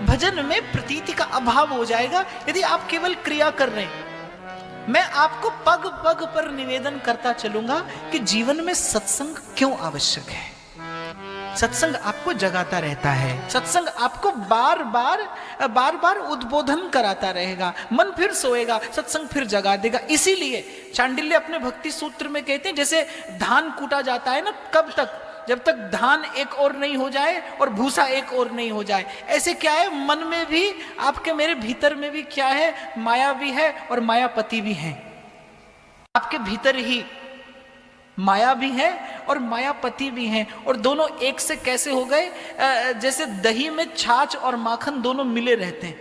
भजन में प्रतीति का अभाव हो जाएगा यदि आप केवल क्रिया कर रहे हैं। मैं आपको पग पग पर निवेदन करता चलूंगा कि जीवन में सत्संग क्यों आवश्यक है। सत्संग आपको जगाता रहता है, सत्संग आपको बार बार उद्बोधन कराता रहेगा। मन फिर सोएगा, सत्संग फिर जगा देगा। इसीलिए चांडिल्य अपने भक्ति सूत्र में कहते हैं, जैसे धान कूटा जाता है ना, कब तक? जब तक धान एक और नहीं हो जाए और भूसा एक और नहीं हो जाए। ऐसे क्या है, मन में भी, आपके मेरे भीतर में भी क्या है, माया भी है और मायापति भी है। आपके भीतर ही माया भी है और मायापति भी हैं, और दोनों एक से कैसे हो गए? जैसे दही में छाछ और माखन दोनों मिले रहते हैं।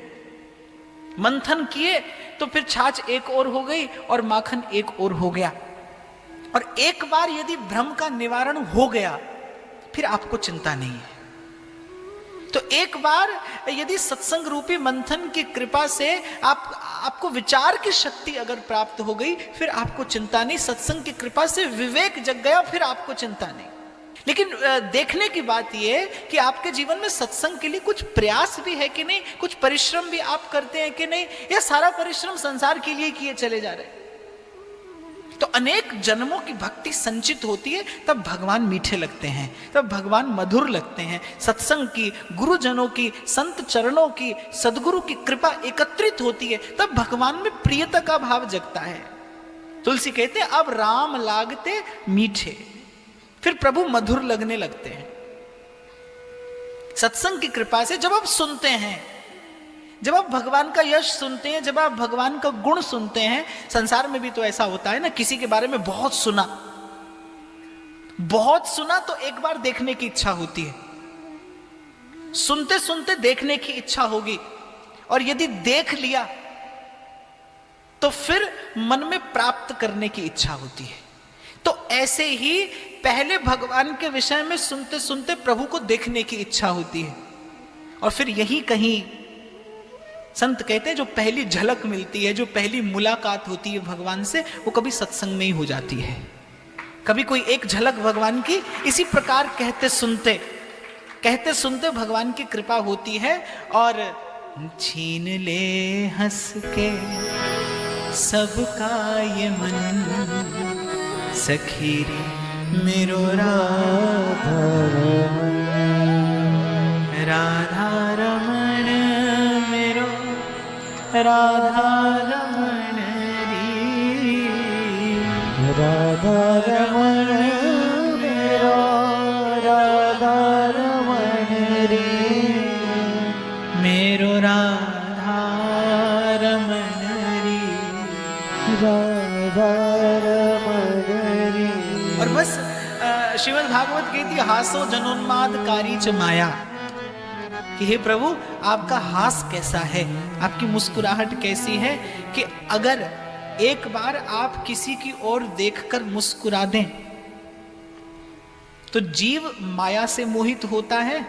मंथन किए तो फिर छाछ एक और हो गई और माखन एक और हो गया। और एक बार यदि भ्रम का निवारण हो गया फिर आपको चिंता नहीं है। तो एक बार यदि सत्संग रूपी मंथन की कृपा से आपको विचार की शक्ति अगर प्राप्त हो गई फिर आपको चिंता नहीं। सत्संग की कृपा से विवेक जग गया फिर आपको चिंता नहीं। लेकिन देखने की बात यह कि आपके जीवन में सत्संग के लिए कुछ प्रयास भी है कि नहीं, कुछ परिश्रम भी आप करते हैं कि नहीं, या सारा परिश्रम संसार के लिए किए चले जा रहे हैं। तो अनेक जन्मों की भक्ति संचित होती है, तब भगवान मीठे लगते हैं, तब भगवान मधुर लगते हैं। सत्संग की, गुरुजनों की, संत चरणों की, सदगुरु की कृपा एकत्रित होती है, तब भगवान में प्रियता का भाव जगता है। तुलसी कहते हैं अब राम लागते मीठे, फिर प्रभु मधुर लगने लगते हैं। सत्संग की कृपा से जब आप सुनते हैं, जब आप भगवान का यश सुनते हैं, जब आप भगवान का गुण सुनते हैं, संसार में भी तो ऐसा होता है ना, किसी के बारे में बहुत सुना तो एक बार देखने की इच्छा होती है, सुनते सुनते देखने की इच्छा होगी, और यदि देख लिया तो फिर मन में प्राप्त करने की इच्छा होती है। तो ऐसे ही पहले भगवान के विषय में सुनते सुनते प्रभु को देखने की इच्छा होती है, और फिर यही कहीं संत कहते हैं जो पहली झलक मिलती है, जो पहली मुलाकात होती है भगवान से, वो कभी सत्संग में ही हो जाती है। कभी कोई एक झलक भगवान की इसी प्रकार कहते सुनते भगवान की कृपा होती है। और छीन ले हंस के सबका ये मन, सखी रे मेरो राधा रमण, राधा रमण री, राधा रमण मेरो, राधा रमण री, मेरो राधा रमण री, राधा रमण री। और बस श्रीमद् भागवत कहती है हासो जनोन्मादकारी च माया, कि हे प्रभु आपका हास कैसा है, आपकी मुस्कुराहट कैसी है, कि अगर एक बार आप किसी की ओर देखकर मुस्कुरा दें तो जीव माया से मोहित होता है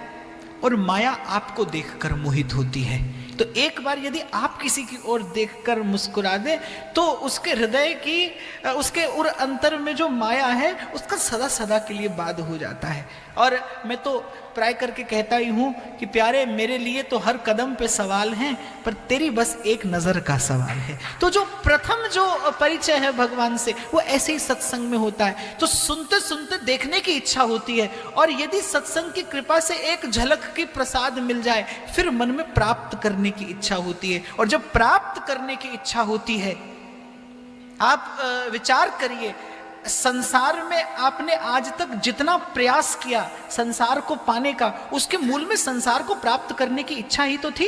और माया आपको देखकर मोहित होती है। तो एक बार यदि आप किसी की ओर देखकर मुस्कुरा दें तो उसके हृदय की, उसके उर अंतर में जो माया है उसका सदा सदा के लिए बाध हो जाता है। और मैं तो प्राय करके कहता ही हूं कि प्यारे मेरे लिए तो हर कदम पे सवाल हैं, पर तेरी बस एक नजर का सवाल है। तो जो प्रथम जो परिचय है भगवान से वो ऐसे ही सत्संग में होता है। तो सुनते सुनते देखने की इच्छा होती है, और यदि सत्संग की कृपा से एक झलक की प्रसाद मिल जाए फिर मन में प्राप्त करने की इच्छा होती है। और जब प्राप्त करने की इच्छा होती है, आप विचार करिए, संसार में आपने आज तक जितना प्रयास किया संसार को पाने का, उसके मूल में संसार को प्राप्त करने की इच्छा ही तो थी।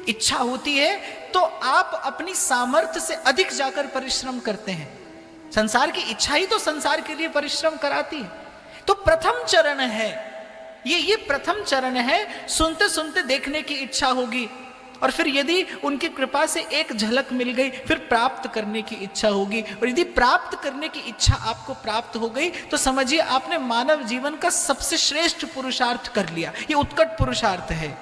इच्छा होती है तो आप अपनी सामर्थ्य से अधिक जाकर परिश्रम करते हैं। संसार की इच्छा ही तो संसार के लिए परिश्रम कराती है। तो प्रथम चरण है ये प्रथम चरण है। सुनते सुनते देखने की इच्छा होगी, और फिर यदि उनकी कृपा से एक झलक मिल गई फिर प्राप्त करने की इच्छा होगी, और यदि प्राप्त करने की इच्छा आपको प्राप्त हो गई तो समझिए आपने मानव जीवन का सबसे श्रेष्ठ पुरुषार्थ कर लिया। ये उत्कट पुरुषार्थ है।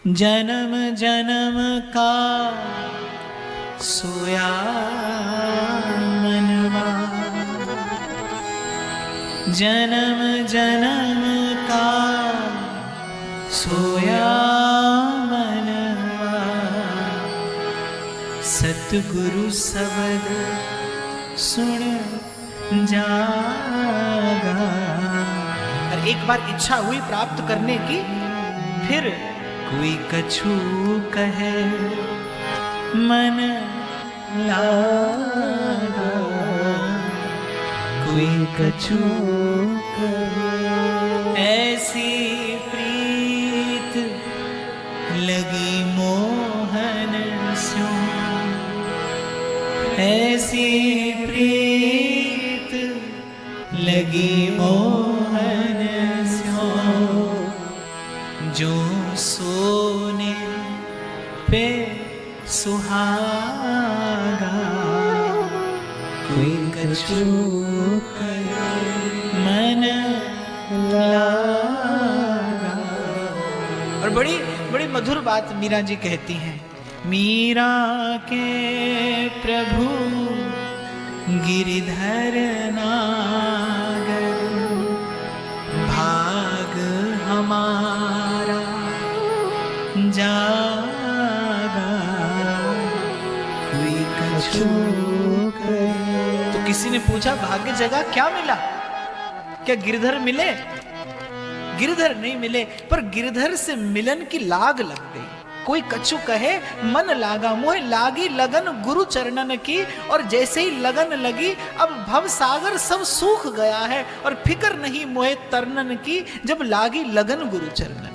जन्म जन्म का सोया मनवा, जन्म जन्म का सोया मनवा सतगुरु शब्द सुन जागा। और एक बार इच्छा हुई प्राप्त करने की, फिर कोई कछु कहे मन लागा, कोई कछु कहे ऐसी प्रीत लगी मोहन स्यों, ऐसी प्रीत लगी मोहन स्यों, जो सोने पे सुहागा, कोई कछु मन लागा। और बड़ी बड़ी मधुर बात मीरा जी कहती हैं, मीरा के प्रभु गिरिधर नागर, भाग हमारा जागा, कोई कछु कहे। तो किसी ने पूछा भाग्य जगह क्या मिला, क्या गिरधर मिले? गिरधर नहीं मिले, पर गिरधर से मिलन की लाग लग गई। कोई कछु कहे मन लागा, मोहे लागी लगन गुरु चरणन की। और जैसे ही लगन लगी, अब भव सागर सब सूख गया है और फिक्र नहीं मोहे तरनन की, जब लागी लगन गुरु चरणन।